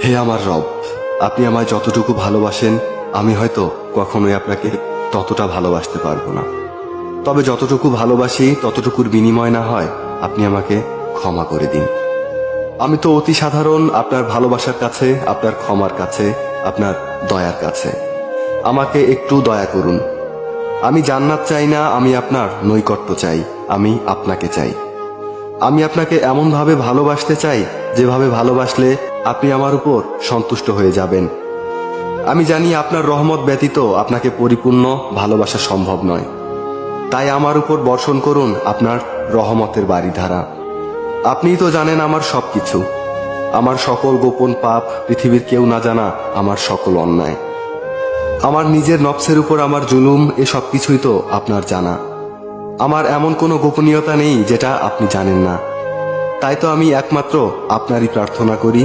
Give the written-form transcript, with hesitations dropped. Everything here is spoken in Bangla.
হে আমার রব, আপনি আমায় যতটুকু ভালোবাসেন আমি হয়তো কখনোই আপনাকে ততটা ভালোবাসতে পারবো না। তবে যতটুকু ভালোবাসি ততটুকুর বিনিময় না হয় আপনি আমাকে ক্ষমা করে দিন। আমি তো অতি সাধারণ আপনার ভালোবাসার কাছে, আপনার ক্ষমার কাছে, আপনার দয়ার কাছে। আমাকে একটু দয়া করুন। আমি জান্নাত চাই না, আমি আপনার নৈকট্য চাই, আমি আপনাকে চাই। আমি আপনাকে এমনভাবে ভালোবাসতে চাই যেভাবে ভালোবাসলে আপনি আমার উপর সন্তুষ্ট হয়ে যাবেন। আমি জানি আপনার রহমত ব্যতীত আপনাকে পরিপূর্ণ ভালোবাসা সম্ভব নয়। তাই আমার উপর বর্ষণ করুন আপনার রহমতের বারিধারা। আপনিই তো জানেন আমার সবকিছু, আমার সকল গোপন পাপ, পৃথিবীর কেউ না জানা আমার সকল অন্যায়, আমার নিজের নফসের উপর আমার জুলুম, এ সব কিছুই তো আপনার জানা। আমার এমন কোনো গোপনীয়তা নেই যেটা আপনি জানেন না। তাই তো আমি একমাত্র আপনারই প্রার্থনা করি,